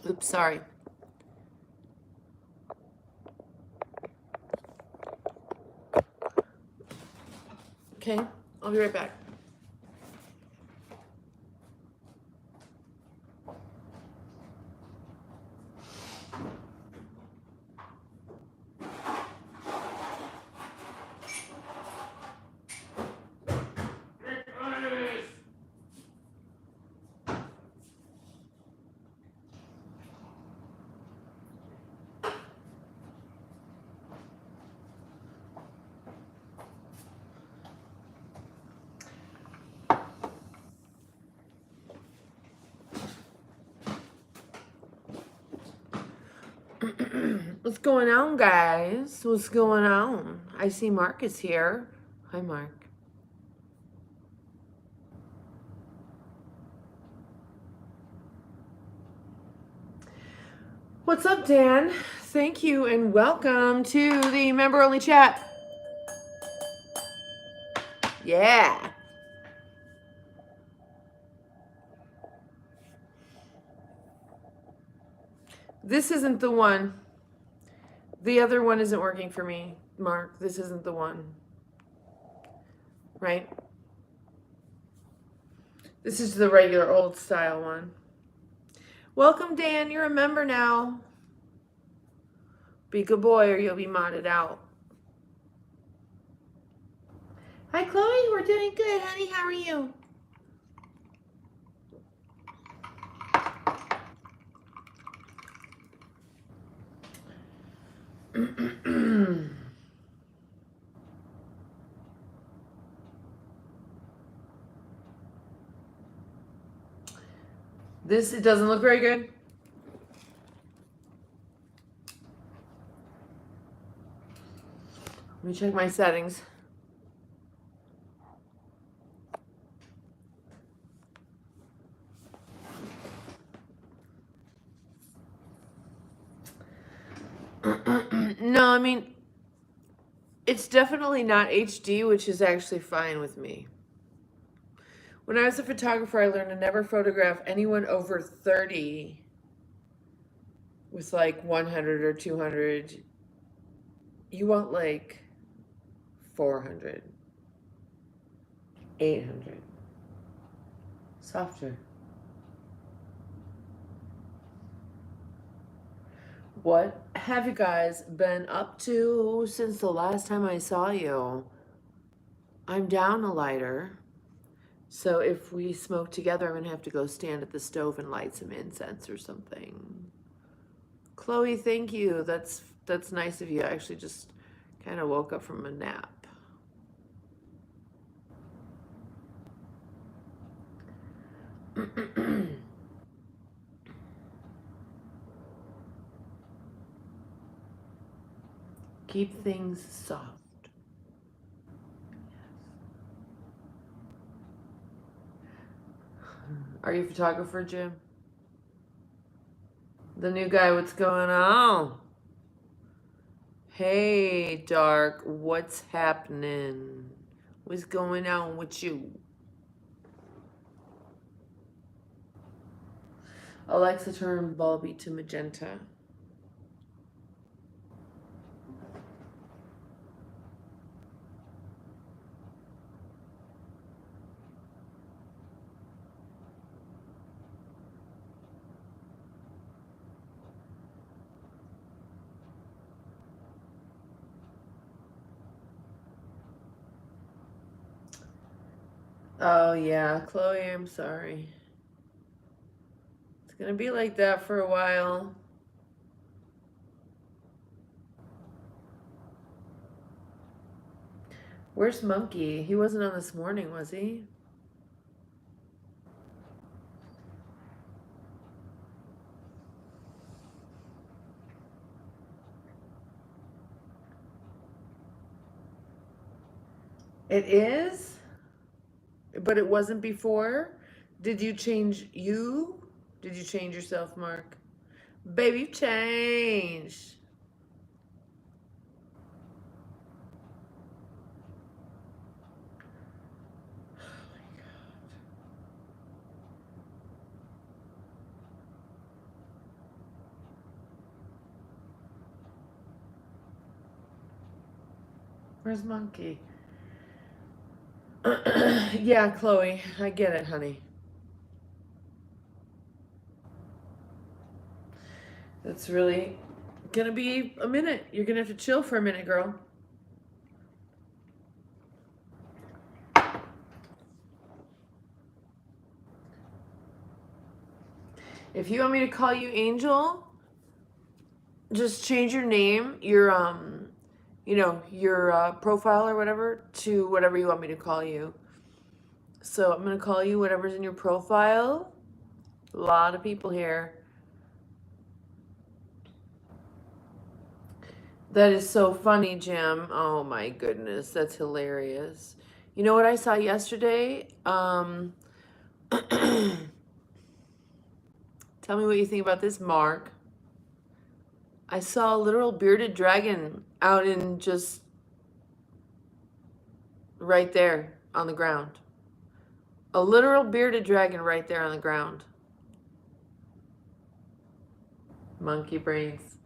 Oops, sorry. Okay, I'll be right back. What's going on, guys? What's going on? I see Mark is here. Hi, Mark. What's up, Dan? Thank you and welcome to the member-only chat. Yeah. This isn't the one. The other one isn't working for me, Mark. This isn't the one. Right? This is the regular old style one. Welcome, Dan. You're a member now. Be a good boy or you'll be modded out. Hi, Chloe. We're doing good, honey. How are you? It doesn't look very good. Let me check my settings. No, I mean, it's definitely not HD, which is actually fine with me. When I was a photographer, I learned to never photograph anyone over 30 with like 100 or 200. You want like 400, 800. Softer. What have you guys been up to since the last time I saw you? I'm down a lighter. So if we smoke together, I'm going to have to go stand at the stove and light some incense or something. Chloe, thank you. That's nice of you. I actually just kind of woke up from a nap. Keep things soft. Are you a photographer, Jim? The new guy, what's going on? Hey, Dark, what's happening? What's going on with you? Alexa, turn bulby to magenta. Oh, yeah, Chloe, I'm sorry. It's gonna be like that for a while. Where's Monkey? He wasn't on this morning, was he? It is? But it wasn't before? Did you change you? Did you change yourself, Mark? Baby, you've changed. Where's Monkey? Yeah, Chloe, I get it, honey. It's really gonna be a minute. You're gonna have to chill for a minute, girl. If you want me to call you Angel, just change your name, your profile or whatever to whatever you want me to call you. So I'm gonna call you whatever's in your profile. A lot of people here. That is so funny, Jim. Oh my goodness, that's hilarious. You know what I saw yesterday? Tell me what you think about this, Mark. I saw a literal bearded dragon out in just right there on the ground. A literal bearded dragon right there on the ground. Monkey brains.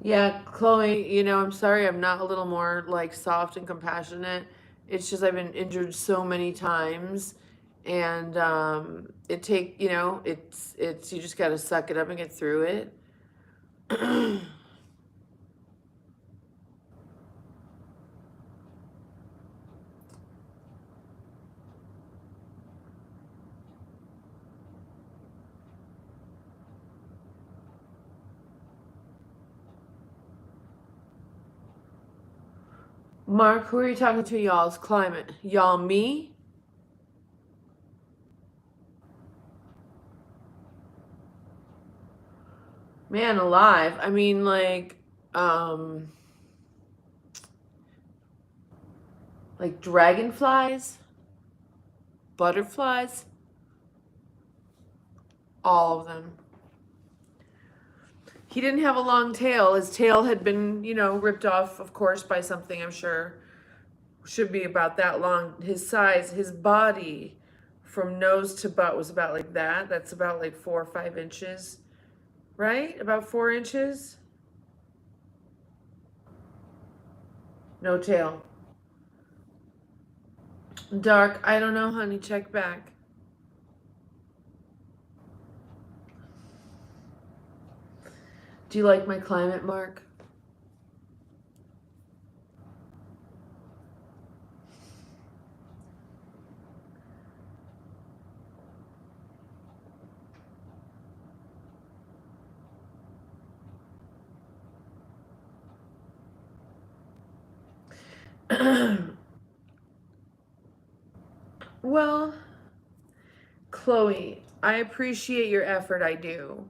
Yeah, Chloe, I'm sorry I'm not a little more like soft and compassionate. It's just I've been injured so many times and it's you just got to suck it up and get through it. Mark, who are you talking to, y'all's climate? Y'all, me? Man alive. I mean, like dragonflies, butterflies, all of them. He didn't have a long tail. His tail had been, ripped off, of course, by something, I'm sure. Should be about that long. His size, his body from nose to butt was about like that. That's about like 4 or 5 inches, right? About 4 inches. No tail. Dark, I don't know, honey. Check back. Do you like my climate, Mark? Well, Chloe, I appreciate your effort, I do.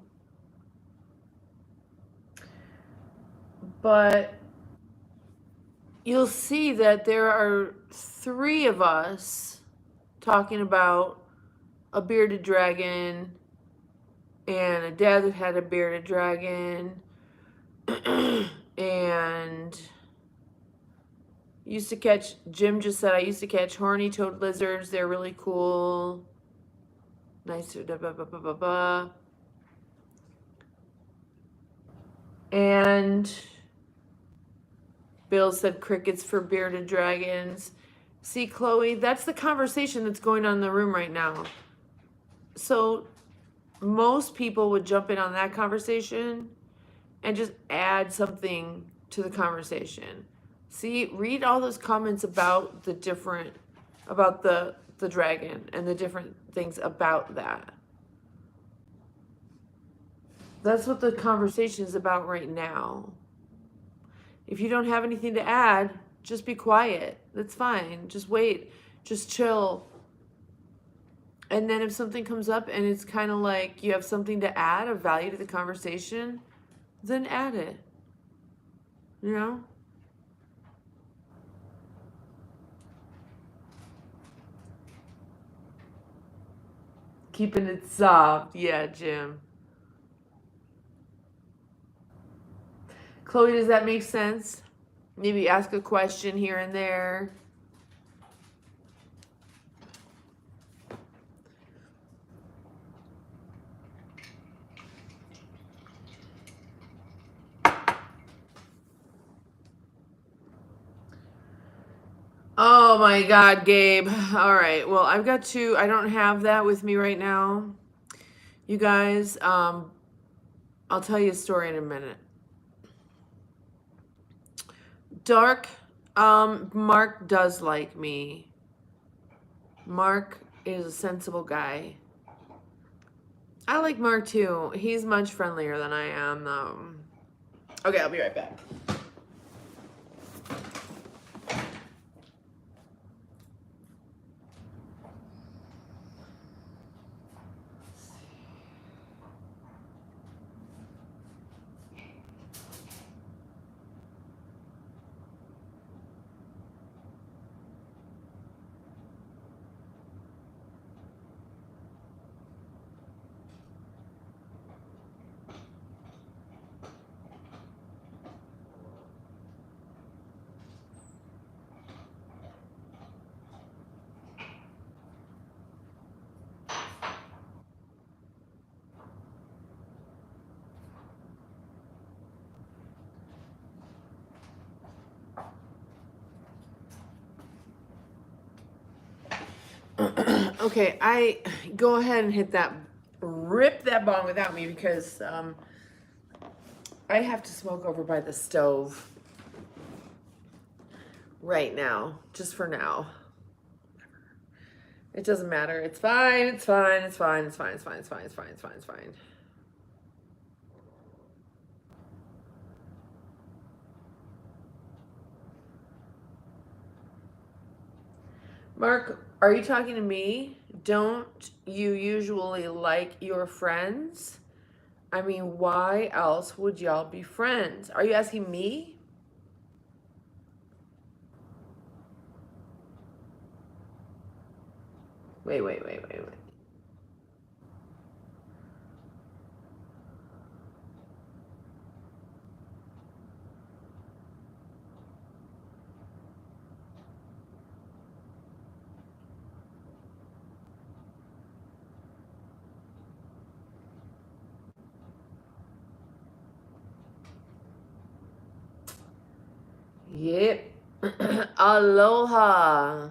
But you'll see that there are 3 of us talking about a bearded dragon and a dad that had a bearded dragon and Jim just said I used to catch horny toad lizards. They're really cool. Nice. And Bill said crickets for bearded dragons. See, Chloe, that's the conversation that's going on in the room right now. So most people would jump in on that conversation and just add something to the conversation. See, read all those comments about the dragon and the different things about that. That's what the conversation is about right now. If you don't have anything to add, just be quiet. That's fine. Just wait. Just chill. And then if something comes up and it's kind of like you have something to add of value to the conversation, then add it. You know? Keeping it soft. Yeah, Jim. Chloe, does that make sense? Maybe ask a question here and there. Oh my God, Gabe. All right. Well, I don't have that with me right now. You guys, I'll tell you a story in a minute. Dark, Mark does like me. Mark is a sensible guy. I like Mark too. He's much friendlier than I am, though. Okay, I'll be right back. Okay, I go ahead and rip that bong without me because I have to smoke over by the stove right now, just for now. It doesn't matter. It's fine. It's fine. It's fine. It's fine. It's fine. It's fine. It's fine. It's fine. It's fine. Mark, are you talking to me? Don't you usually like your friends? I mean, why else would y'all be friends? Are you asking me? Wait. Yep. Aloha.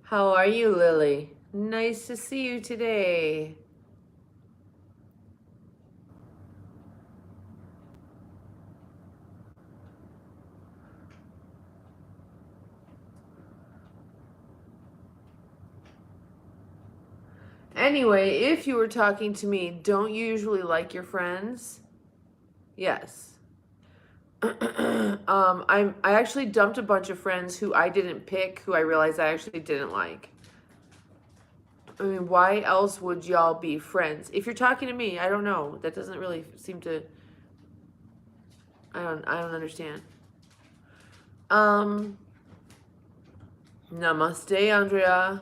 How are you, Lily? Nice to see you today. Anyway, if you were talking to me, don't you usually like your friends? Yes. I actually dumped a bunch of friends who I didn't pick, who I realized I actually didn't like. I mean, why else would y'all be friends? If you're talking to me, I don't know. That doesn't really seem to. I don't understand. Um. Namaste, Andrea.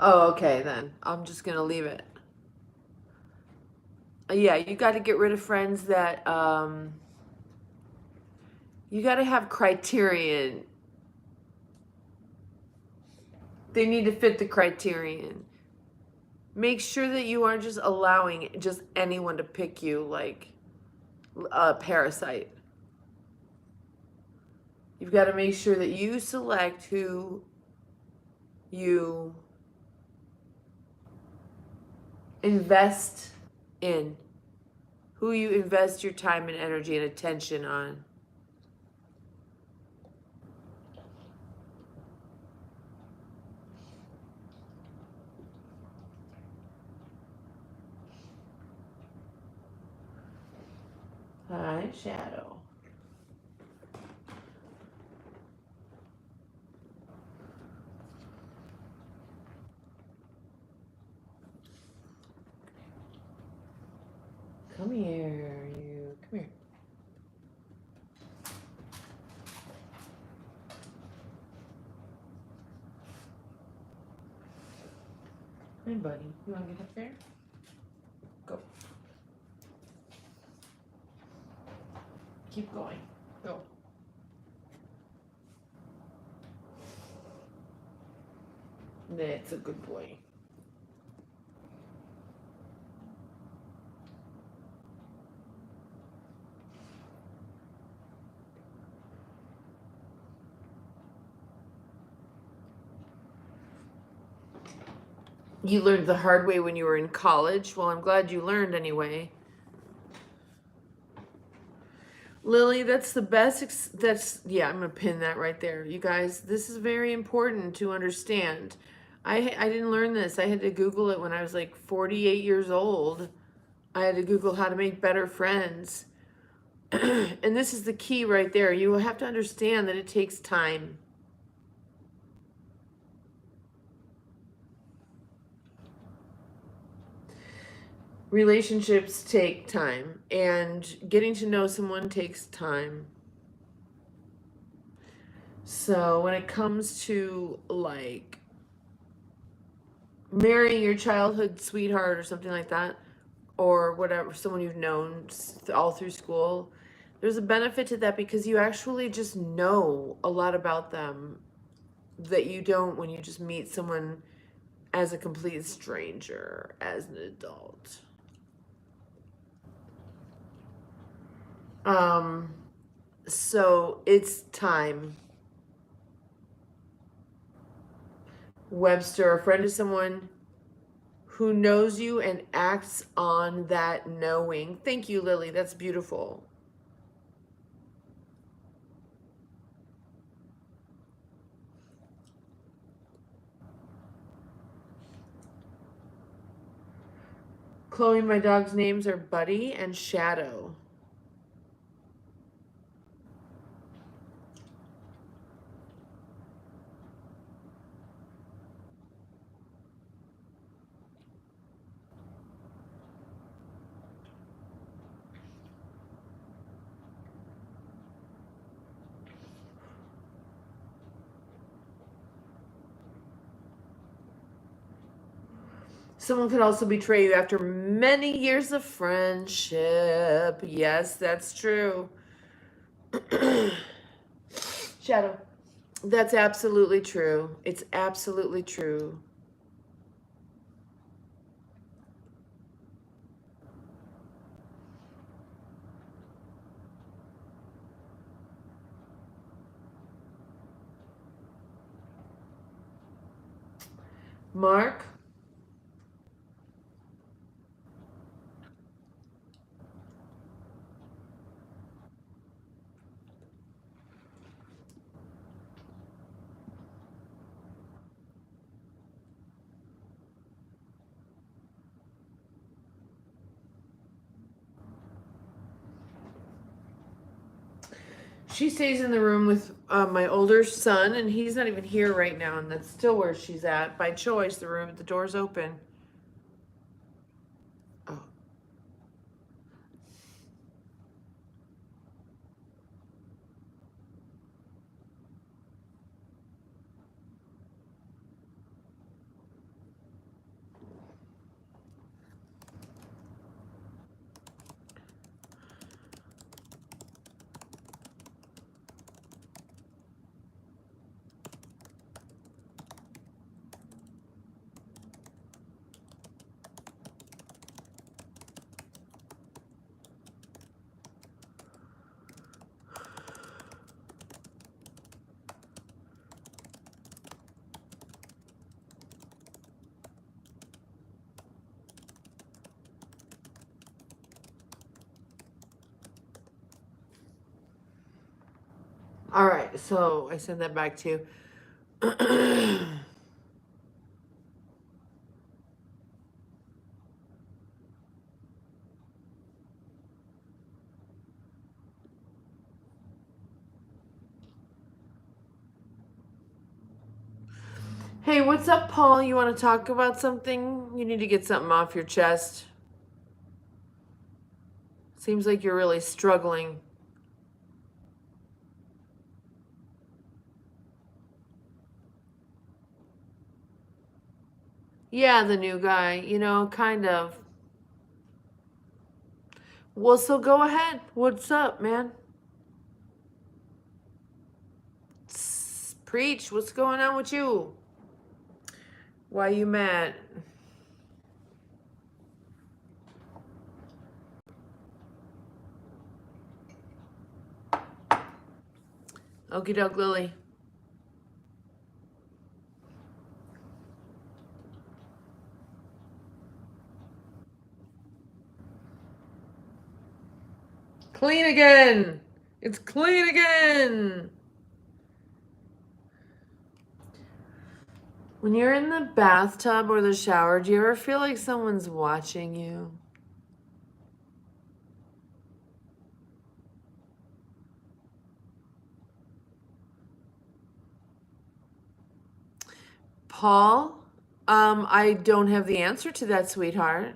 Oh, okay then. I'm just gonna leave it. Yeah, you got to get rid of friends that you got to have criterion. They need to fit the criterion. Make sure that you aren't just allowing just anyone to pick you like a parasite. You've got to make sure that you select who you invest in, who you invest your time and energy and attention on. Hi, Shadow. Come here, you. Come here. Hey, buddy. You want to get up there? Go. Keep going. Go. That's a good boy. You learned the hard way when you were in college. Well, I'm glad you learned anyway. Lily, that's the best. Yeah, I'm going to pin that right there. You guys, this is very important to understand. I didn't learn this. I had to Google it when I was like 48 years old. I had to Google how to make better friends. And this is the key right there. You have to understand that it takes time. Relationships take time, and getting to know someone takes time. So when it comes to like marrying your childhood sweetheart or something like that, or whatever, someone you've known all through school, there's a benefit to that because you actually just know a lot about them that you don't when you just meet someone as a complete stranger as an adult. Um, so it's time. Webster, a friend is someone who knows you and acts on that knowing. Thank you, Lily. That's beautiful. Chloe, my dog's names are Buddy and Shadow. Someone could also betray you after many years of friendship. Yes, that's true. Shadow. That's absolutely true. It's absolutely true. Mark? She stays in the room with my older son, and he's not even here right now, and that's still where she's at by choice. The door's open. Oh, all right. So I send that back to you. Hey, what's up, Paul? You want to talk about something? You need to get something off your chest. Seems like you're really struggling. Yeah, the new guy, kind of. Well, so go ahead. What's up, man? Preach. What's going on with you? Why you mad? Okie doke, Lily. clean again. It's clean again. When you're in the bathtub or the shower, do you ever feel like someone's watching you? Paul, I don't have the answer to that, sweetheart.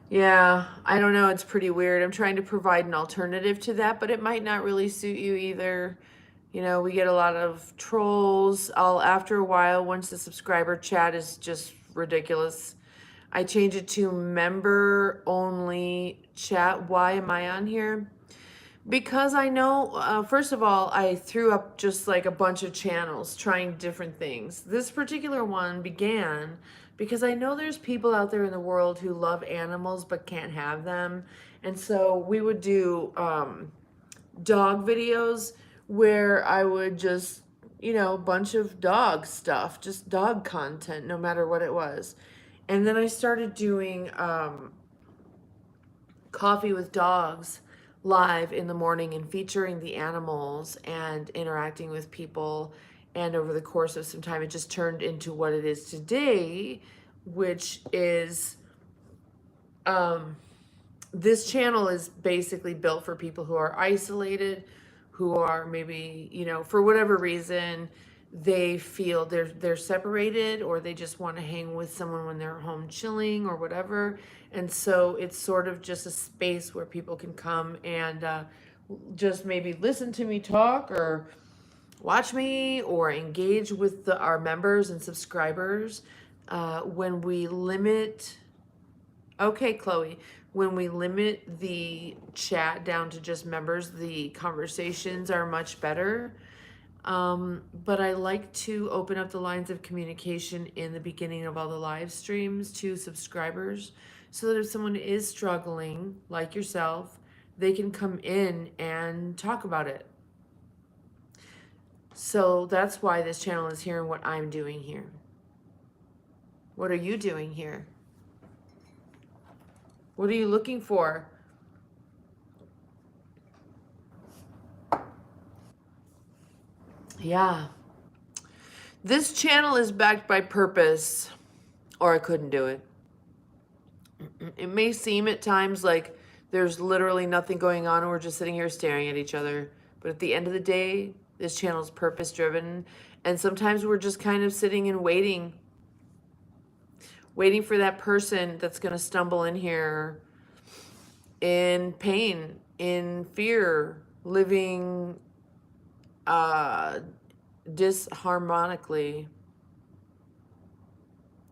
Yeah, I don't know. It's pretty weird. I'm trying to provide an alternative to that, but it might not really suit you either. You know, we get a lot of trolls. After a while, once the subscriber chat is just ridiculous, I change it to member only chat. Why am I on here? Because I know, first of all, I threw up just like a bunch of channels trying different things. This particular one began because I know there's people out there in the world who love animals but can't have them. And so we would do dog videos where I would just, a bunch of dog stuff, just dog content, no matter what it was. And then I started doing coffee with dogs live in the morning and featuring the animals and interacting with people. And over the course of some time, it just turned into what it is today, which is this channel is basically built for people who are isolated, who are maybe, for whatever reason, they feel they're separated, or they just want to hang with someone when they're home chilling or whatever. And so it's sort of just a space where people can come and just maybe listen to me talk, or watch me, or engage with our members and subscribers. When we limit Okay, Chloe, when we limit the chat down to just members, the conversations are much better. But I like to open up the lines of communication in the beginning of all the live streams to subscribers, so that if someone is struggling, like yourself, they can come in and talk about it. So that's why this channel is here and what I'm doing here. What are you doing here? What are you looking for? Yeah. This channel is backed by purpose, or I couldn't do it. It may seem at times like there's literally nothing going on and we're just sitting here staring at each other. But at the end of the day, this channel is purpose driven. And sometimes we're just kind of sitting and waiting for that person that's going to stumble in here in pain, in fear, living disharmonically.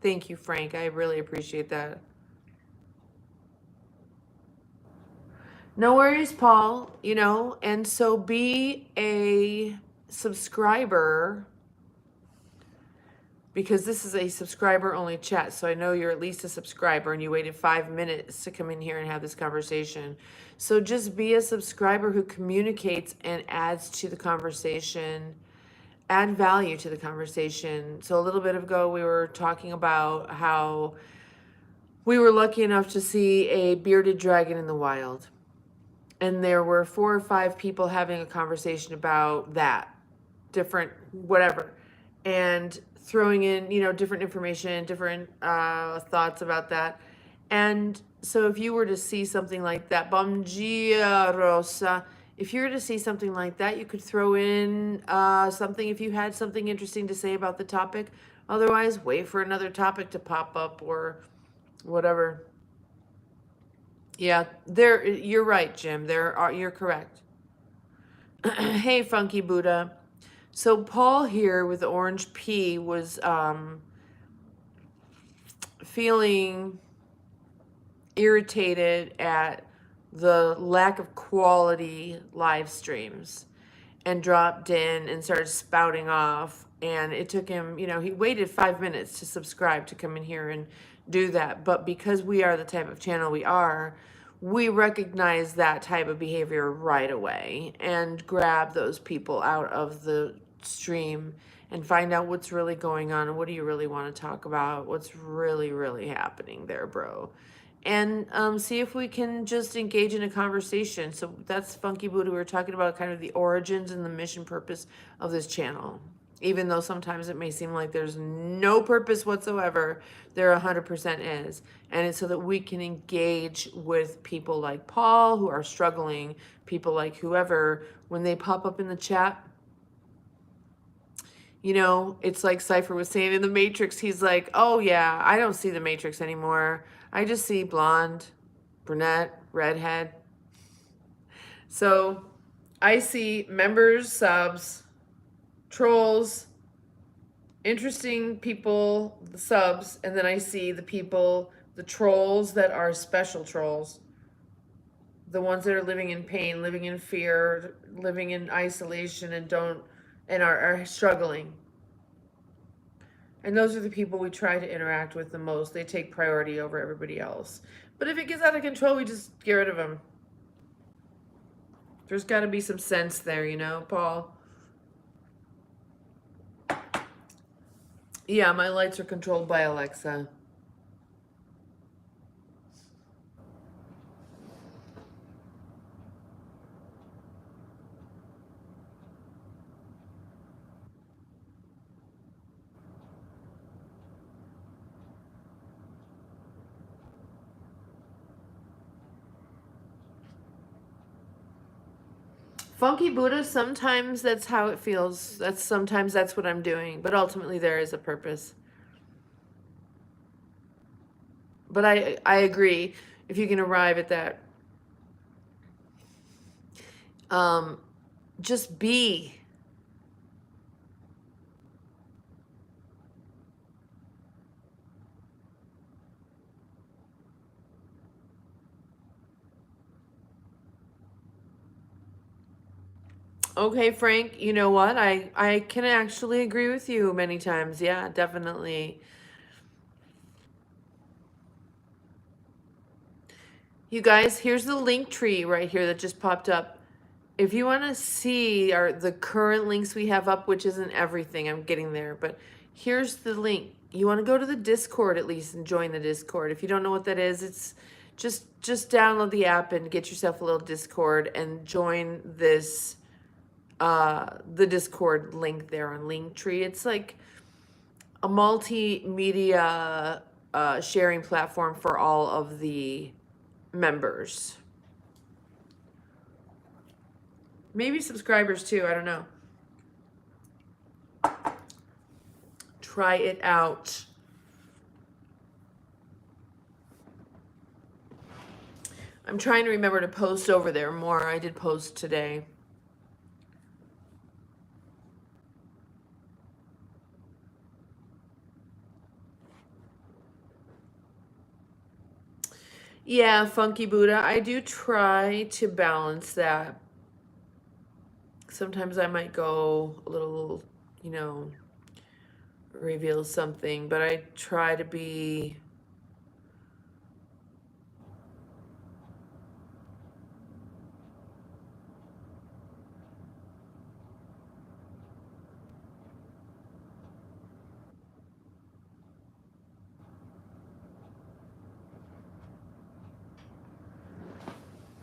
Thank you, Frank. I really appreciate that. No worries, Paul. And so be a subscriber, because this is a subscriber only chat. So I know you're at least a subscriber and you waited 5 minutes to come in here and have this conversation. So just be a subscriber who communicates and adds to the conversation, add value to the conversation. So a little bit ago, we were talking about how we were lucky enough to see a bearded dragon in the wild. And there were 4 or 5 people having a conversation about that, different whatever, and throwing in, different information, different thoughts about that. And so if you were to see something like that, Bom dia, Rosa, if you were to see something like that, you could throw in something if you had something interesting to say about the topic. Otherwise, wait for another topic to pop up or whatever. Yeah, you're right, Jim. You're correct. Hey, Funky Buddha. So Paul here with the orange P was feeling irritated at the lack of quality live streams, and dropped in and started spouting off. And it took him, he waited 5 minutes to subscribe to come in here and do that. But because we are the type of channel we are, we recognize that type of behavior right away and grab those people out of the stream and find out what's really going on and what do you really want to talk about, what's really, really happening there, bro. And see if we can just engage in a conversation. So that's Funky Buddha. We were talking about kind of the origins and the mission purpose of this channel. Even though sometimes it may seem like there's no purpose whatsoever, there 100% is. And it's so that we can engage with people like Paul who are struggling, people like whoever, when they pop up in the chat. You know, it's like Cypher was saying in the Matrix. He's like, oh yeah, I don't see the Matrix anymore. I just see blonde, brunette, redhead. So I see members, subs, trolls, interesting people, the subs, and then I see the people, the trolls that are special trolls. The ones that are living in pain, living in fear, living in isolation and are struggling. And those are the people we try to interact with the most. They take priority over everybody else. But if it gets out of control, we just get rid of them. There's got to be some sense there, you know, Paul? Yeah, my lights are controlled by Alexa. Funky Buddha, sometimes that's how it feels. Sometimes that's what I'm doing, but ultimately there is a purpose. But I agree. If you can arrive at that, just be. Okay, Frank, you know what? I can actually agree with you many times. Yeah, definitely. You guys, here's the link tree right here that just popped up. If you want to see the current links we have up, which isn't everything, I'm getting there, but here's the link. You want to go to the Discord at least and join the Discord. If you don't know what that is, it's just download the app and get yourself a little Discord and join this the Discord link there on Linktree. It's like a multimedia sharing platform for all of the members. Maybe subscribers too, I don't know. Try it out. I'm trying to remember to post over there more. I did post today. Yeah, Funky Buddha. I do try to balance that. Sometimes I might go a little, you know, reveal something, but I try to be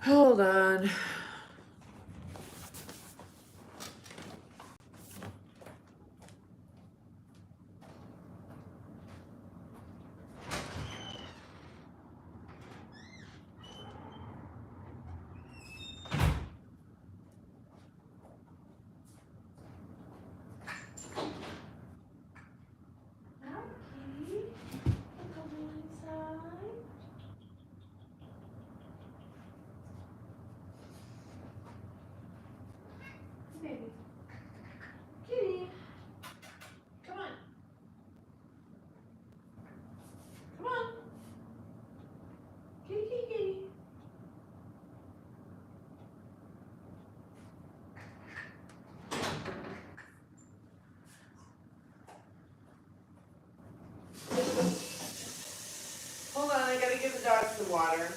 hold on. Hold on, I gotta give the dog some water.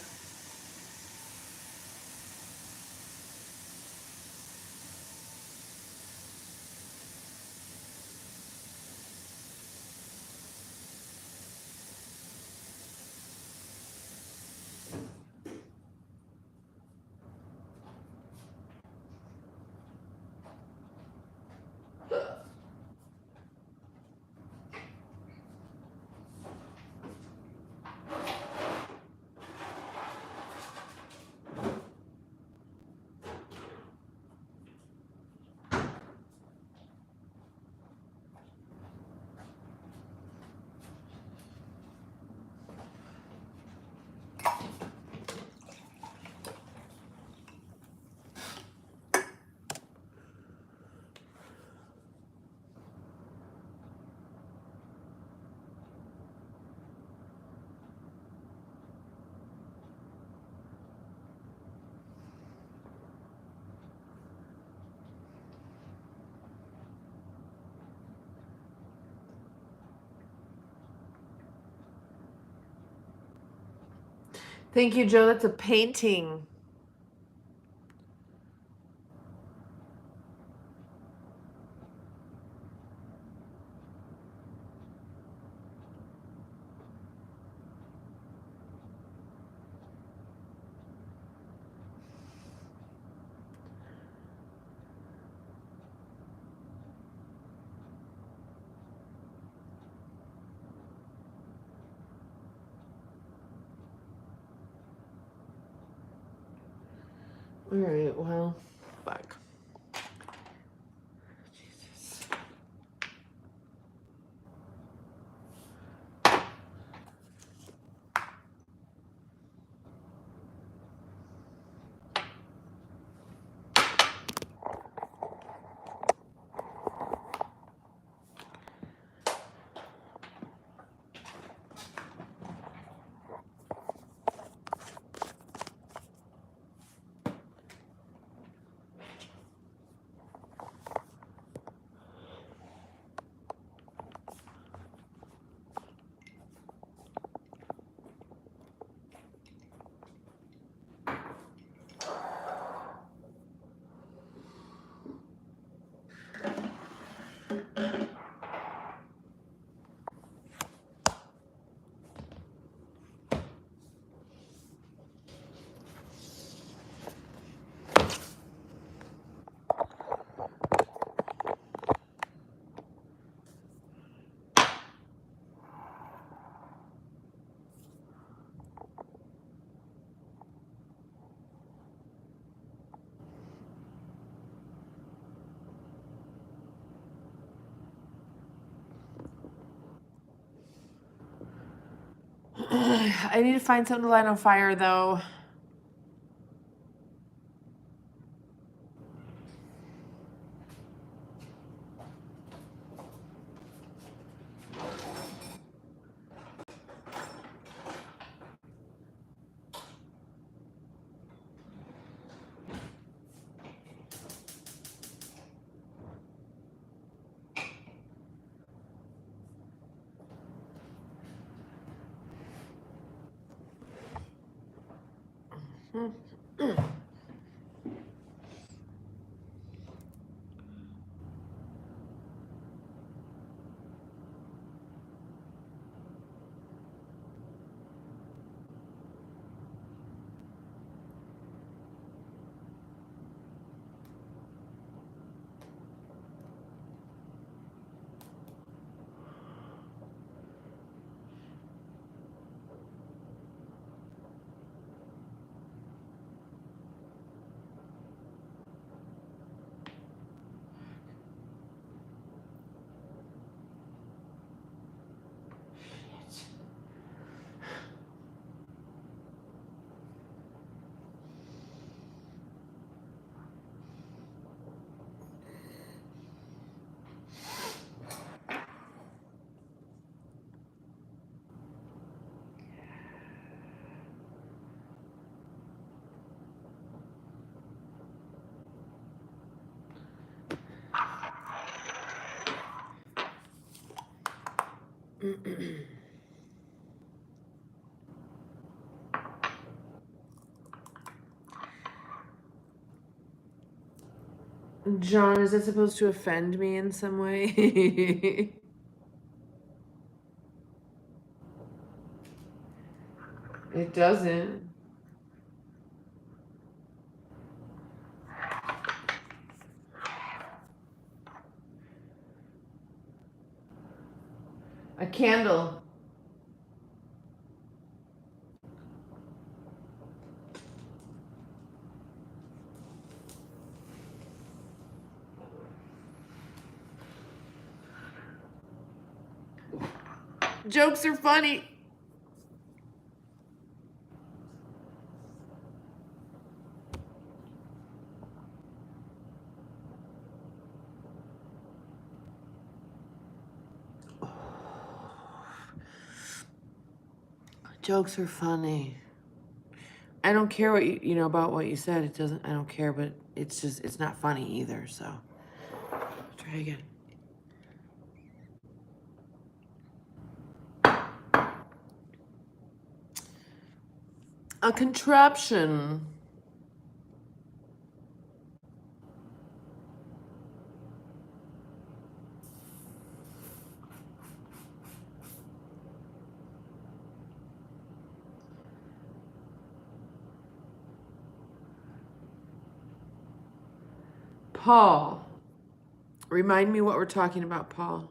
Thank you, Joe. That's a painting. All right, well, fuck. Jesus. I need to find something to light on fire, though. John, is that supposed to offend me in some way? It doesn't. A candle. Jokes are funny. Jokes are funny. I don't care what you know about what you said. It doesn't. I don't care, but it's just it's not funny either. So try again. a contraption. Paul. Remind me what we're talking about, Paul.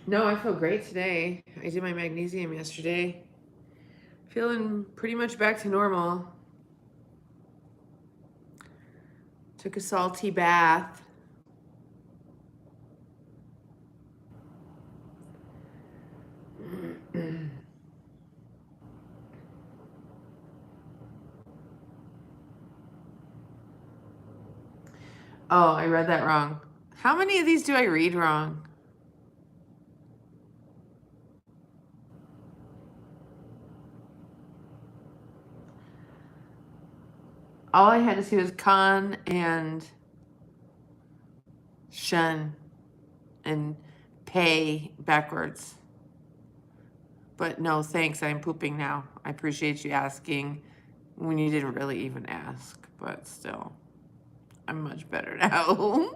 No, I feel great today. I did my magnesium yesterday. Feeling pretty much back to normal. Took a salty bath. Oh, I read that wrong. How many of these do I read wrong? All I had to see was Khan and Shen and pay backwards. But no, thanks. I'm pooping now. I appreciate you asking when you didn't really even ask, but still, I'm much better now.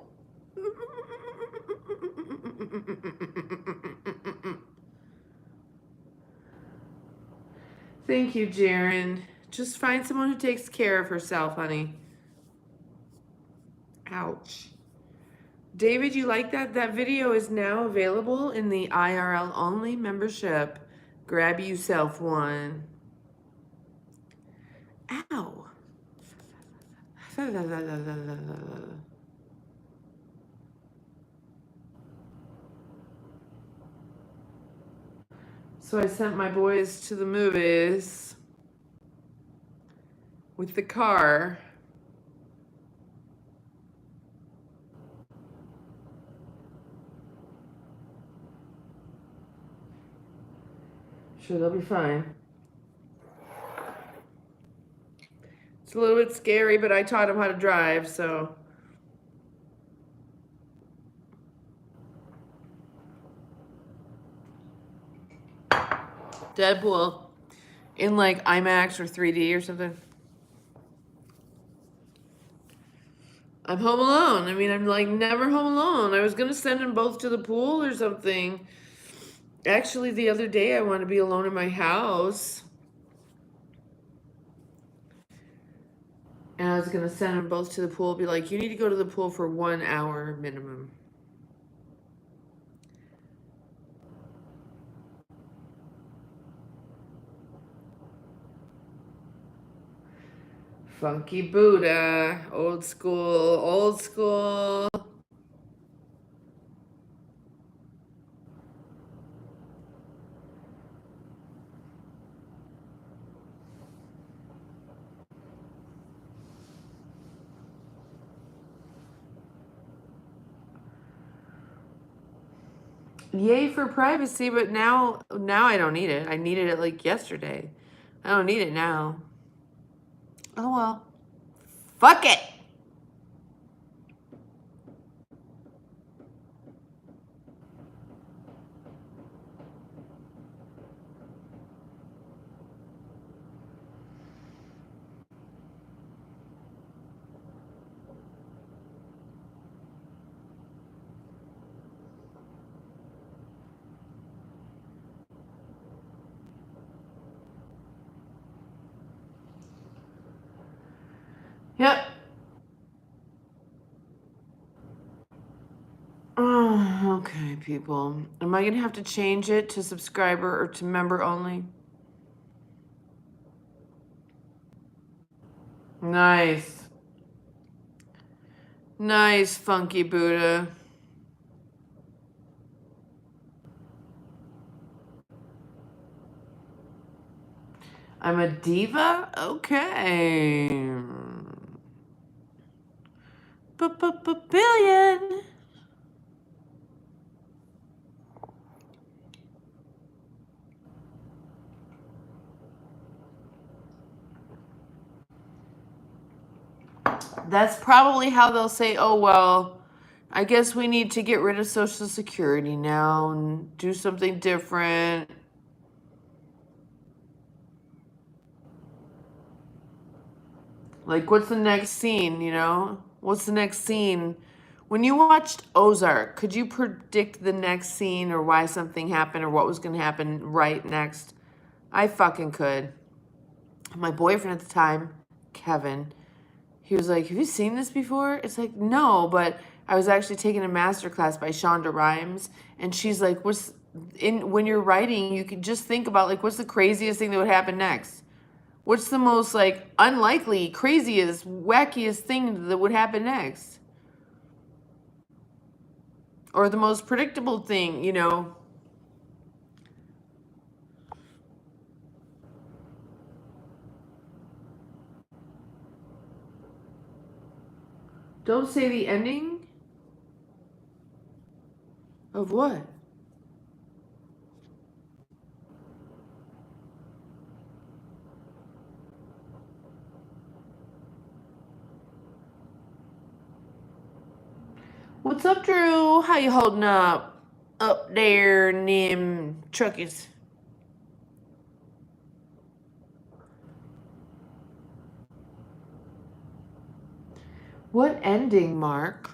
Thank you, Jaren. Just find someone who takes care of herself, honey. Ouch. David, you like that? That video is now available in the IRL only membership. Grab yourself one. Ow. So I sent my boys to the movies with the car. Sure, they'll be fine. It's a little bit scary, but I taught them how to drive, so. Deadpool in like IMAX or 3D or something. I'm home alone. I mean, I'm like never home alone. I was gonna send them both to the pool or something. Actually, the other day I wanted to be alone in my house. And I was gonna send them both to the pool, be like, you need to go to the pool for 1 hour minimum. Funky Buddha, old school, old school. Yay for privacy, but now I don't need it. I needed it like yesterday. I don't need it now. Oh well. Fuck it. Yep. Oh, okay, people. Am I gonna have to change it to subscriber or to member only? Nice. Nice, Funky Buddha. I'm a diva? Okay. Billion. That's probably how they'll say, oh, well, I guess we need to get rid of Social Security now and do something different. Like, what's the next scene, you know? What's the next scene? When you watched Ozark, could you predict the next scene or why something happened or what was going to happen right next? I fucking could. My boyfriend at the time, Kevin, he was like, have you seen this before? It's like, no, but I was actually taking a master class by Shonda Rhimes, and she's like, when you're writing, you can just think about, like, what's the craziest thing that would happen next? What's the most, like, unlikely, craziest, wackiest thing that would happen next? Or the most predictable thing, you know? Don't say the ending of what? What's up, Drew? How you holding up? Up there in them truckies. What ending, Mark?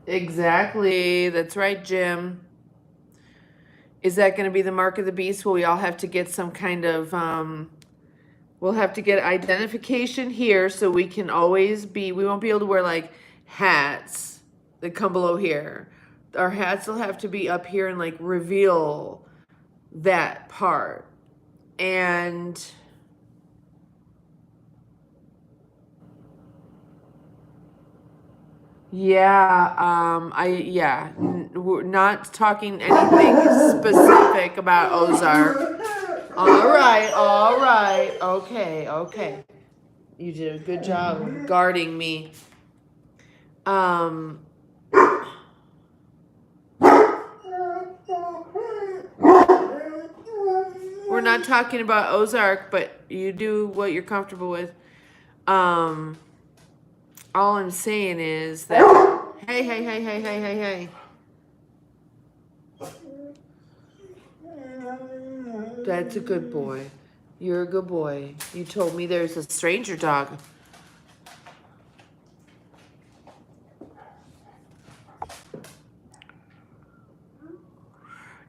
Exactly. That's right, Jim. Is that going to be the mark of the beast? Will we all have to get some kind of we'll have to get identification here so we can always be, we won't be able to wear like hats that come below here. Our hats will have to be up here and like reveal that part. And yeah, we're not talking anything specific about Ozark. All right, okay. You did a good job guarding me. Um, we're not talking about Ozark, but you do what you're comfortable with. All I'm saying is that hey. That's a good boy. You're a good boy. You told me there's a stranger dog.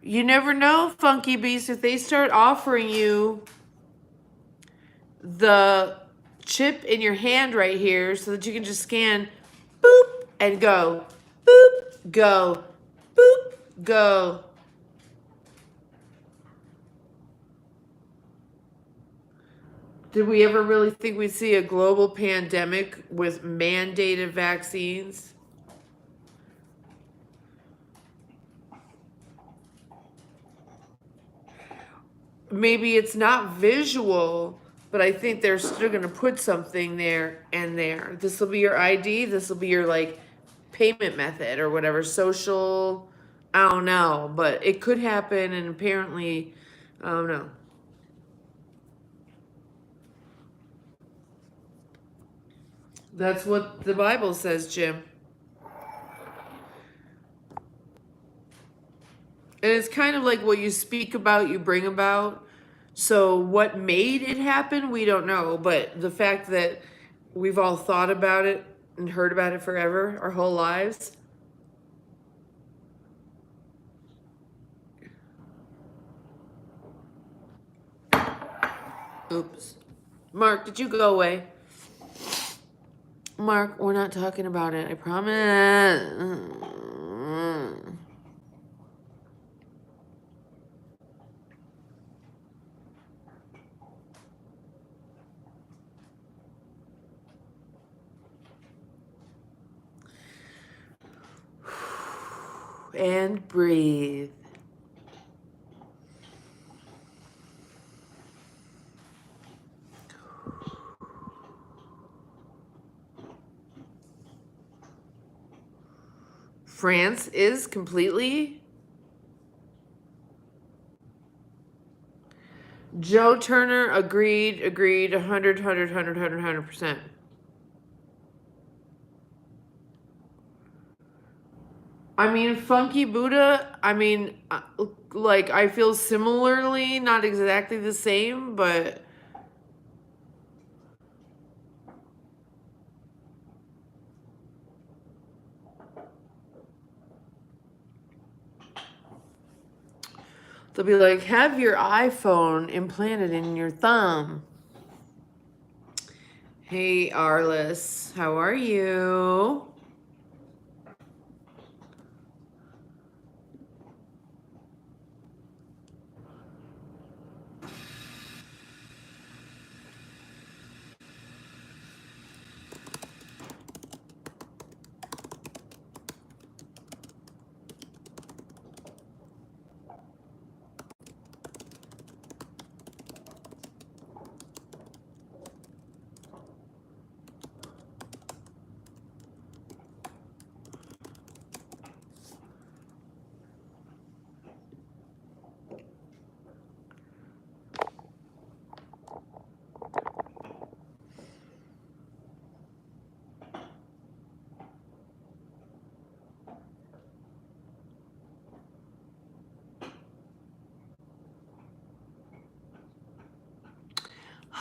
You never know, Funky Beast, if they start offering you the chip in your hand right here so that you can just scan, boop, and go, boop, go, boop, go. Did we ever really think we'd see a global pandemic with mandated vaccines? Maybe it's not visual, but I think they're still going to put something there and there. This will be your ID. This will be your like payment method or whatever, social. I don't know, but it could happen, and apparently, I don't know. That's what the Bible says, Jim. And it's kind of like what you speak about, you bring about. So, what made it happen, we don't know. But the fact that we've all thought about it and heard about it forever, our whole lives. Oops. Mark, did you go away? Mark, we're not talking about it. I promise. And breathe. France is completely. Joe Turner, agreed, 100%. I mean, Funky Buddha, I mean, like, I feel similarly, not exactly the same, but they'll be like, have your iPhone implanted in your thumb. Hey, Arliss, how are you?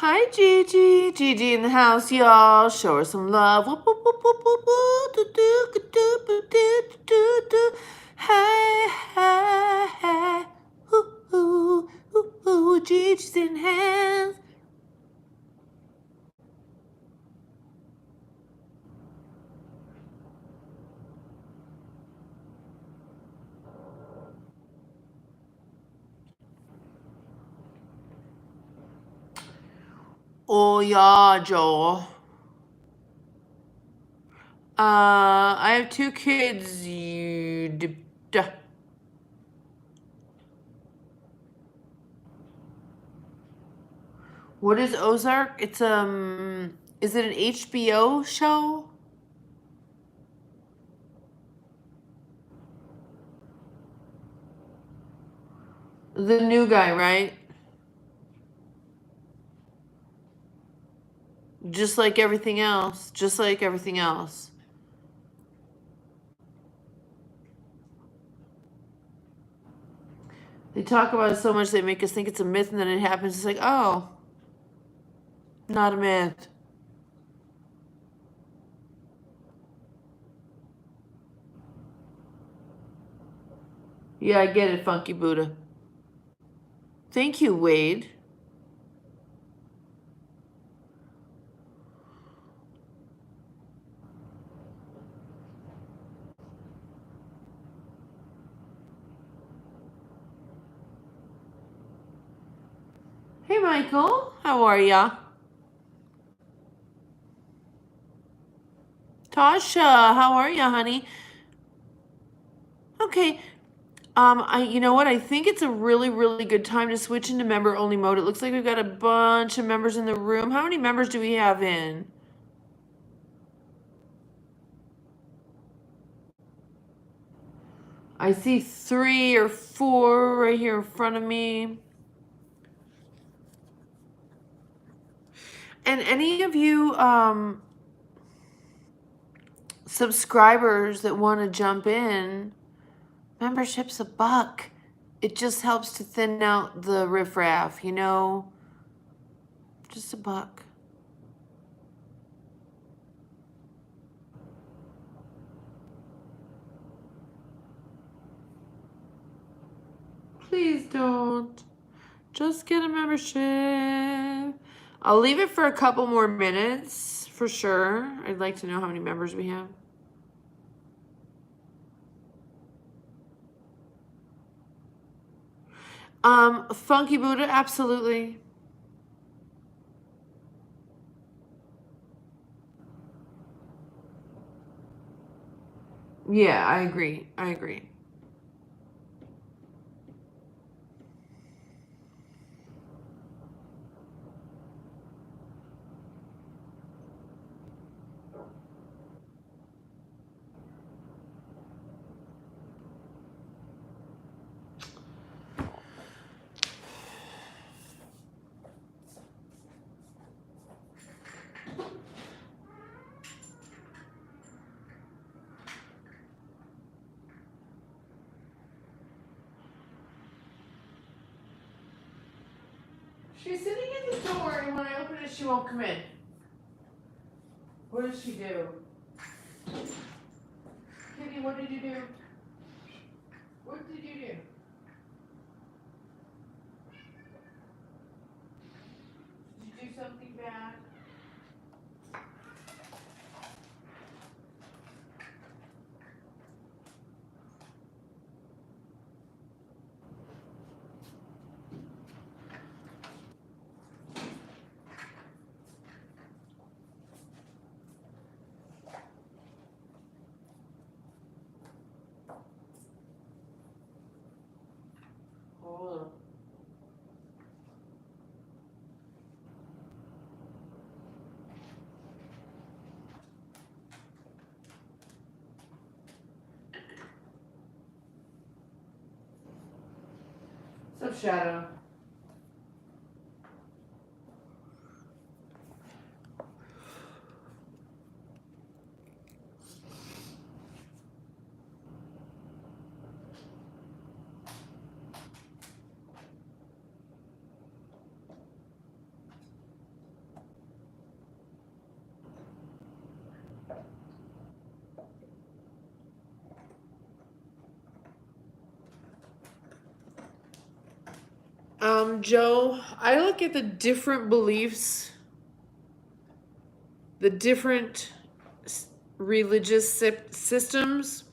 Hi, Gigi. Gigi in the house, y'all. Show her some love. Whoop, whoop, whoop, whoop, whoop, whoop. Do, do, do, do, do, do, do, do. Hey, hey, hey. Ooh, ooh, ooh, ooh. Gigi's in hands. Oh, yeah, Joel. I have 2 kids. What is Ozark? It's is it an HBO show? The new guy, right? Just like everything else. Just like everything else. They talk about it so much they make us think it's a myth, and then it happens. It's like, oh, not a myth. Yeah, I get it, Funky Buddha. Thank you, Wade. Hey, Michael. How are ya? Tasha, how are ya, honey? Okay. You know what? I think it's a really, really good time to switch into member only mode. It looks like we've got a bunch of members in the room. How many members do we have in? I see 3 or 4 right here in front of me. And any of you subscribers that want to jump in, membership's $1. It just helps to thin out the riffraff, you know? Just $1. Please don't. Just get a membership. I'll leave it for a couple more minutes for sure. I'd like to know how many members we have. Funky Buddha, absolutely. Yeah, I agree. I agree. She's sitting in the door, and when I open it, she won't come in. What does she do? Kitty, what did you do? What did you do? Did you do something bad? Hold on. What's up, Shadow? Joe, I look at the different beliefs, the different religious systems.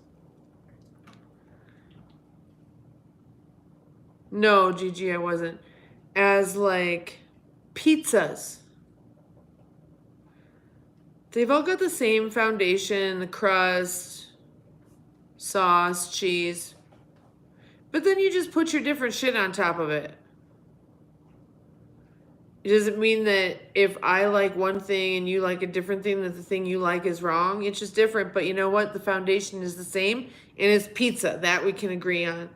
No, Gigi, I wasn't. As like pizzas. They've all got the same foundation, the crust, sauce, cheese. But then you just put your different shit on top of it. Does it mean that if I like one thing and you like a different thing, that the thing you like is wrong? It's just different. But you know what? The foundation is the same, and it's pizza. That we can agree on.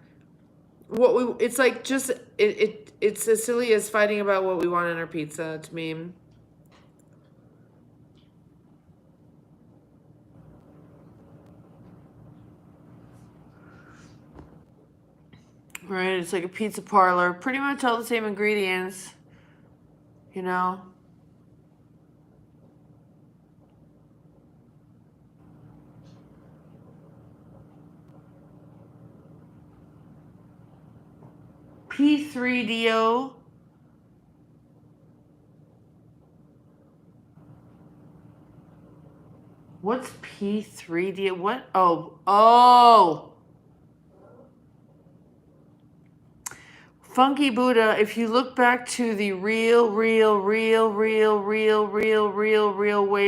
It's like just it's as silly as fighting about what we want in our pizza to me. Right? It's like a pizza parlor. Pretty much all the same ingredients. You know? P3DO. What's P3DO? What? Oh. Funky Buddha, if you look back to the real way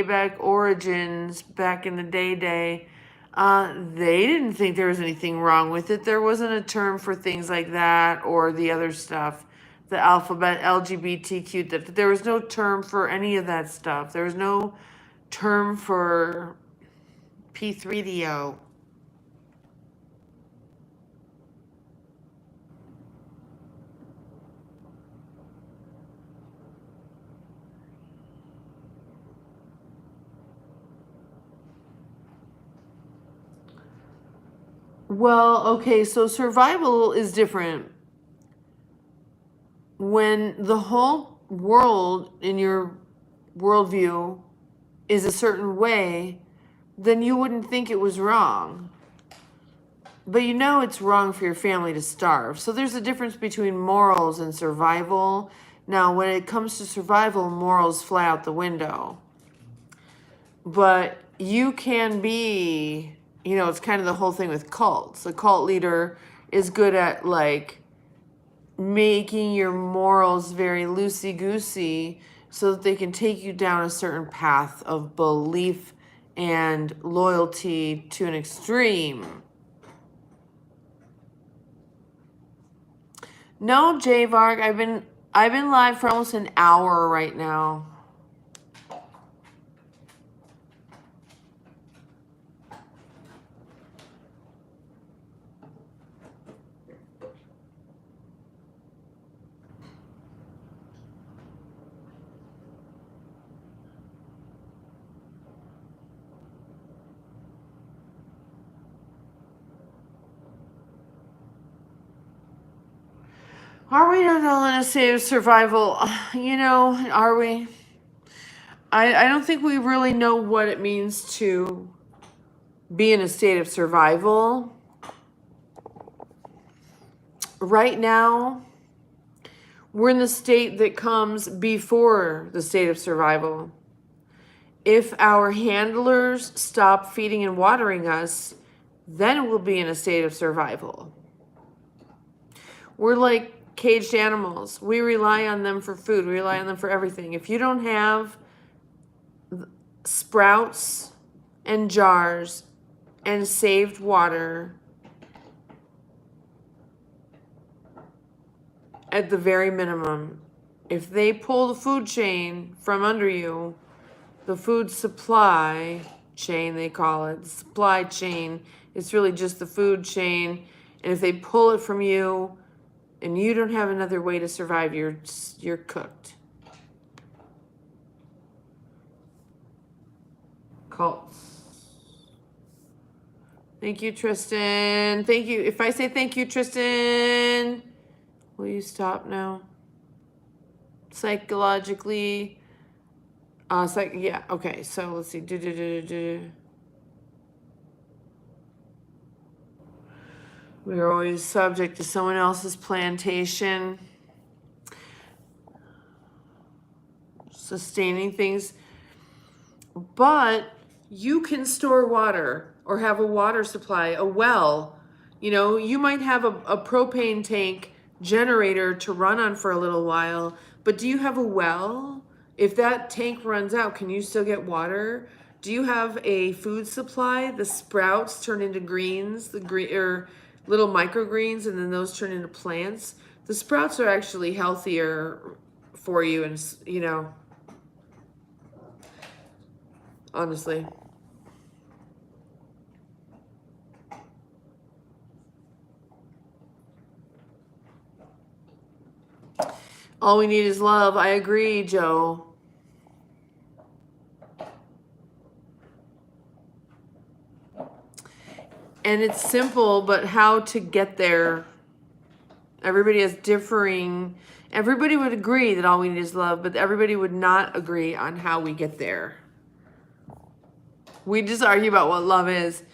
back origins back in the day, they didn't think there was anything wrong with it. There wasn't a term for things like that or the other stuff, the alphabet, LGBTQ. That there was no term for any of that stuff. There was no term for P3DO. Well, okay, so survival is different. When the whole world in your worldview is a certain way, then you wouldn't think it was wrong. But you know it's wrong for your family to starve. So there's a difference between morals and survival. Now, when it comes to survival, morals fly out the window. But you can be, it's kind of the whole thing with cults. A cult leader is good at like making your morals very loosey-goosey so that they can take you down a certain path of belief and loyalty to an extreme. No, J Varg, I've been live for almost an hour right now. Are we not all in a state of survival? You know, are we? I don't think we really know what it means to be in a state of survival. Right now, we're in the state that comes before the state of survival. If our handlers stop feeding and watering us, then we'll be in a state of survival. We're like caged animals. We rely on them for food. We rely on them for everything. If you don't have sprouts and jars and saved water, at the very minimum, if they pull the food chain from under you, the food supply chain, they call it, the supply chain, it's really just the food chain. And if they pull it from you and you don't have another way to survive, you're cooked. Cults. Thank you, Tristan. Thank you. If I say thank you, Tristan, will you stop now? Psychologically. Yeah, okay. So let's see. We're always subject to someone else's plantation. Sustaining things. But you can store water or have a water supply, a well. You know, you might have a propane tank generator to run on for a little while, but do you have a well? If that tank runs out, can you still get water? Do you have a food supply? The sprouts turn into greens, the green or little microgreens, and then those turn into plants. The sprouts are actually healthier for you, and you know, honestly. All we need is love. I agree, Joe. And it's simple, but how to get there. Everybody has differing. Everybody would agree that all we need is love, but everybody would not agree on how we get there. We just argue about what love is.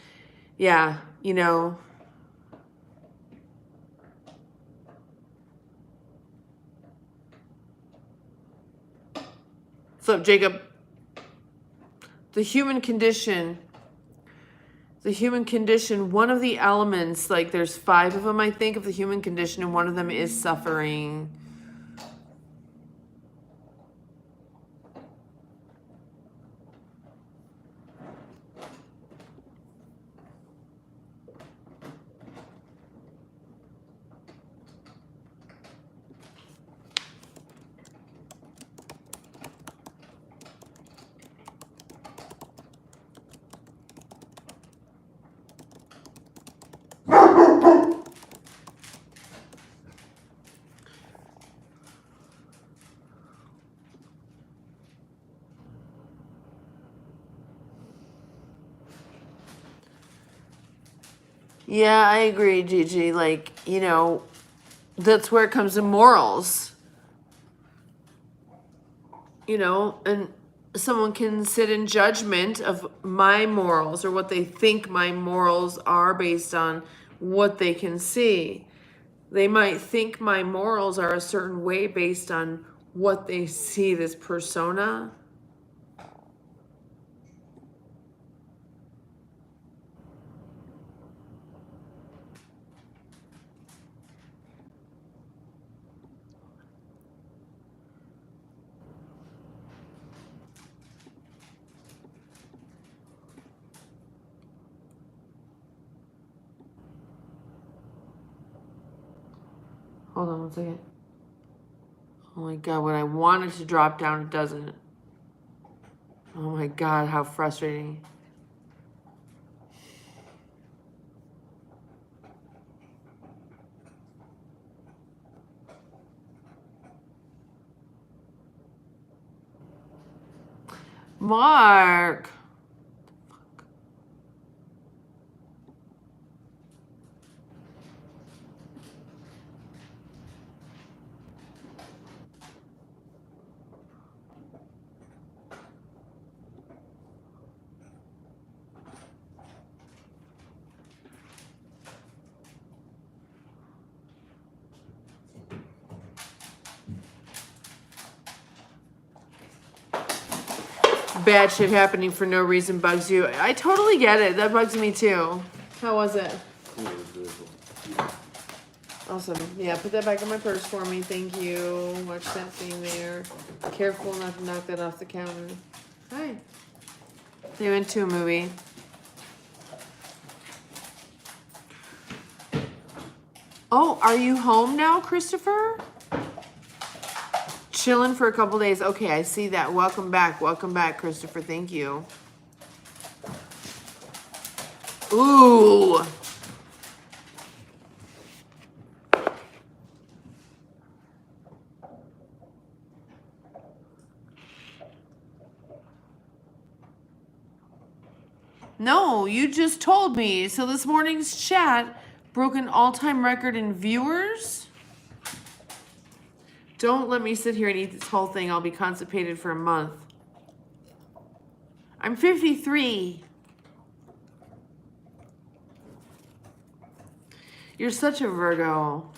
Yeah, you know. So, Jacob, the human condition, one of the elements, like there's 5 of them, I think, of the human condition, and one of them is suffering. Yeah, I agree, Gigi. Like, you know, that's where it comes to morals. You know, and someone can sit in judgment of my morals or what they think my morals are based on what they can see. They might think my morals are a certain way based on what they see this persona. Hold on one second. Oh my God, when I want it to drop down, it doesn't. Oh my God, how frustrating. Mark. bad shit happening for no reason bugs you. I totally get it. That bugs me too. How was it? Cool, it was really cool. Awesome. Yeah, put that back in my purse for me. Thank you. Watch that thing there. Careful not to knock that off the counter. Hi. They went to a movie. Oh, are you home now, Christopher? Chilling for a couple days. Okay, I see that. Welcome back. Welcome back, Christopher. Thank you. Ooh. No, you just told me. So this morning's chat broke an all-time record in viewers. Don't let me sit here and eat this whole thing. I'll be constipated for a month. I'm 53. You're such a Virgo.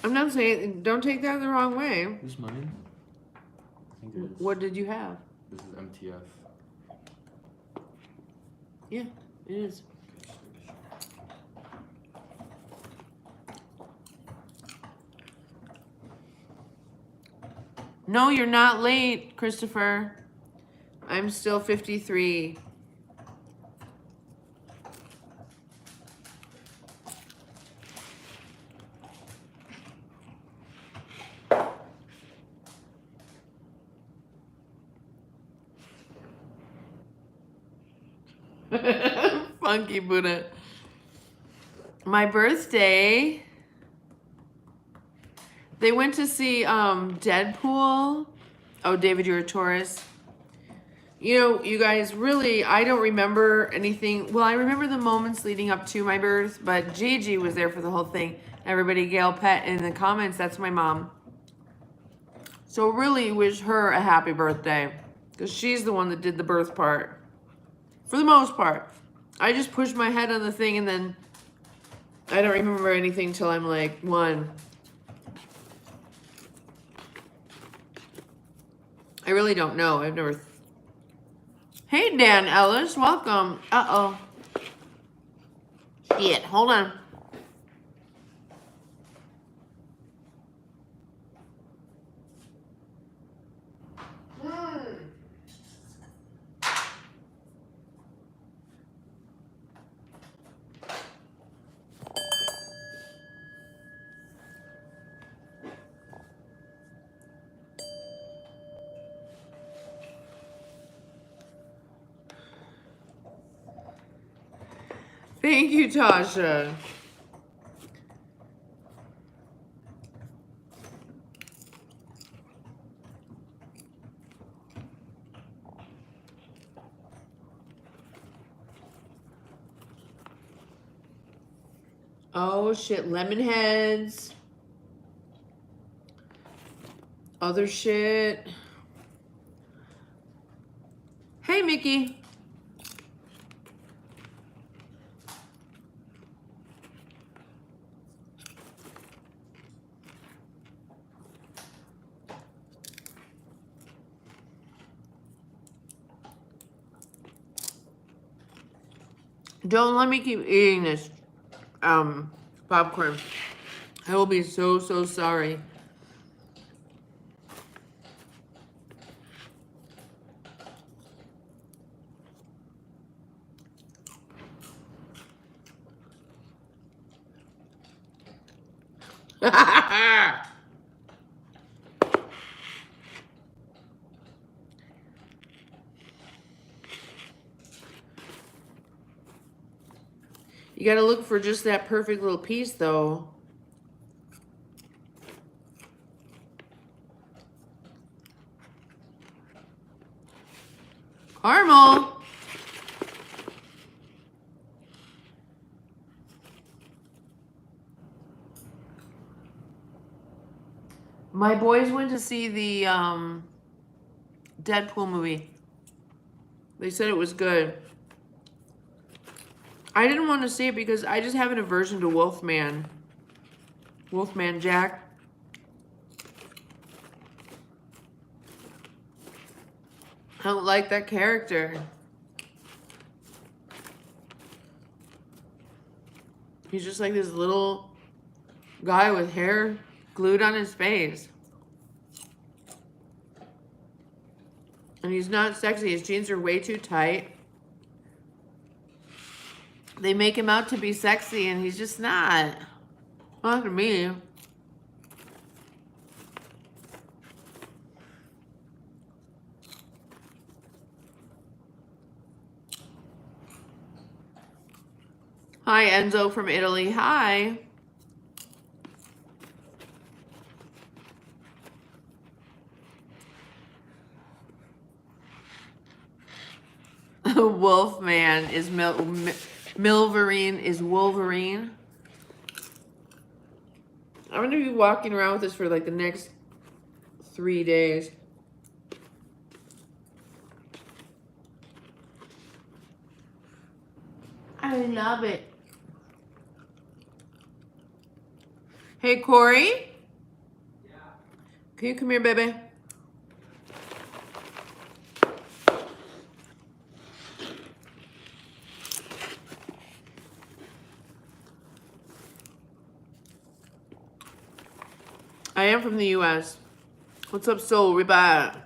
I'm not saying, don't take that the wrong way. Is this mine? I think it is. What did you have? This is MTF. Yeah, it is. No, you're not late, Christopher. I'm still 53. Funky Buddha. My birthday. They went to see Deadpool. Oh, David, you're a Taurus. You know, you guys, really, I don't remember anything. Well, I remember the moments leading up to my birth, but Gigi was there for the whole thing. Everybody, Gail Pett in the comments, that's my mom. So really wish her a happy birthday, because she's the one that did the birth part. For the most part. I just pushed my head on the thing, and then I don't remember anything till I'm like 1. I really don't know. I've never... Hey, Dan Ellis. Welcome. Uh-oh. Shit. Hold on. Thank you, Tasha. Oh, shit. Lemon heads. Other shit. Hey, Mickey. Don't let me keep eating this popcorn. I will be so, so sorry. You gotta look for just that perfect little piece, though. Caramel! My boys went to see the Deadpool movie. They said it was good. I didn't want to see it because I just have an aversion to Wolfman. Wolfman Jack. I don't like that character. He's just like this little guy with hair glued on his face. And he's not sexy. His jeans are way too tight. They make him out to be sexy, and he's just not. Not to me. Hi, Enzo from Italy. Hi. Wolfman is Milverine is Wolverine. I'm gonna be walking around with this for like the next 3 days. I love it. Hey, Corey. Yeah. Can you come here, baby? I am from the U.S. What's up, Soul? We're back.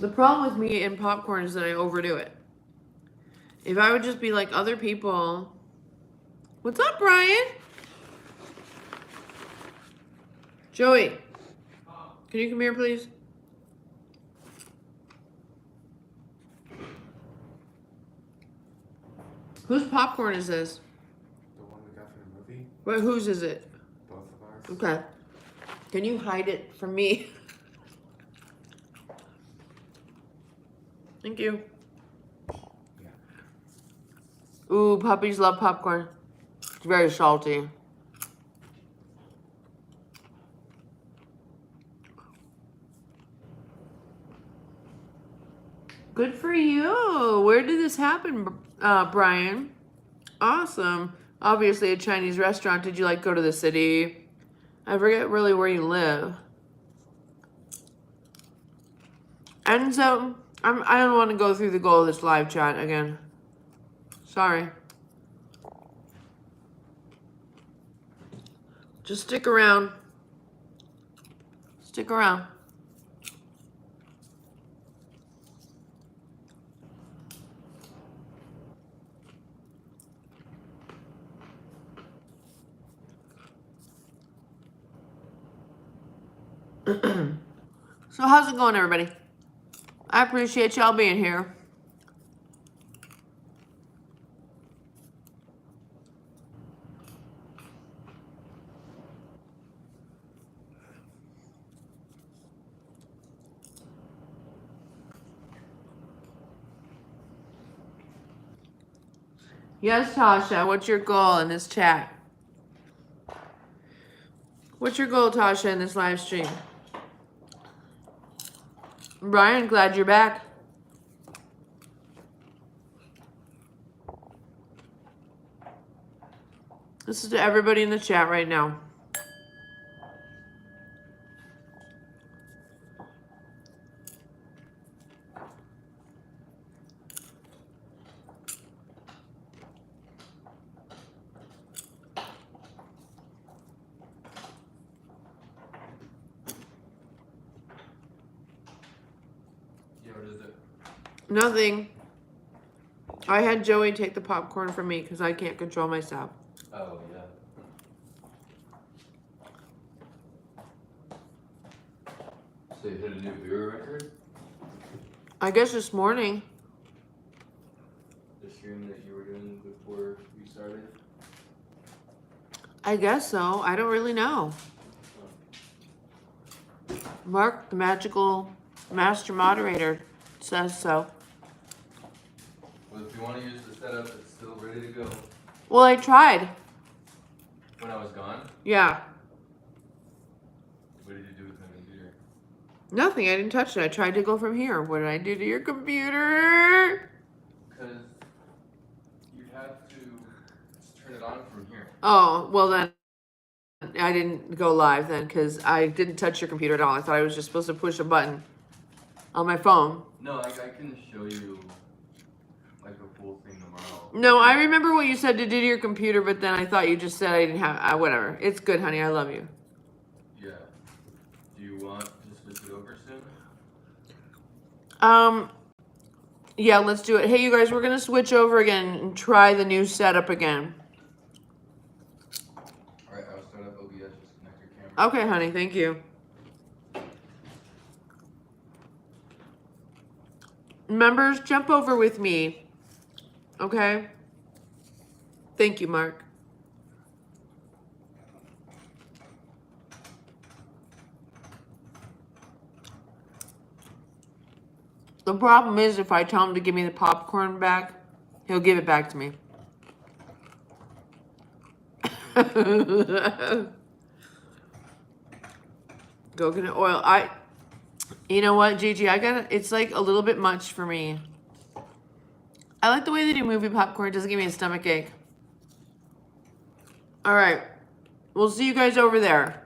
The problem with me eating popcorn is that I overdo it. If I would just be like other people. What's up, Brian? Joey, can you come here, please? Whose popcorn is this? The one we got from the movie? Wait, whose is it? Both of ours. Okay. Can you hide it from me? Thank you. Yeah. Ooh, puppies love popcorn. It's very salty. Good for you. Where did this happen, Brian? Awesome. Obviously a Chinese restaurant. Did you like go to the city? I forget really where you live. And so I don't want to go through the goal of this live chat again. Sorry. Just stick around. Stick around. So how's it going, everybody? I appreciate y'all being here. Yes, Tasha, what's your goal in this chat? What's your goal, Tasha, in this live stream? Brian, glad you're back. This is to everybody in the chat right now. Yeah, what is it? Nothing. I had Joey take the popcorn from me because I can't control myself. Oh, yeah. So you hit a new viewer record? I guess this morning. The stream that you were doing before we started? I guess so. I don't really know. Mark, the magical master moderator, says so. Well, if you want to use the setup, it's still ready to go. Well, I tried. When I was gone? Yeah. What did you do with my computer? Nothing. I didn't touch it. I tried to go from here. What did I do to your computer? Because you have to turn it on from here. Oh, well then. I didn't go live then because I didn't touch your computer at all. I thought I was just supposed to push a button on my phone. No, I can show you like a full thing tomorrow. No, I remember what you said to do to your computer, but then I thought you just said I didn't have. Whatever. It's good, honey. I love you. Yeah. Do you want to switch it over soon? Yeah, let's do it. Hey, you guys, we're gonna switch over again and try the new setup again. Alright, I'll start up OBS, just connect your camera. Okay, honey. Thank you. Members, jump over with me. Okay? Thank you, Mark. The problem is if I tell him to give me the popcorn back, he'll give it back to me. Coconut oil. You know what, Gigi? It's like a little bit much for me. I like the way they do movie popcorn. It doesn't give me a stomach ache. All right. We'll see you guys over there.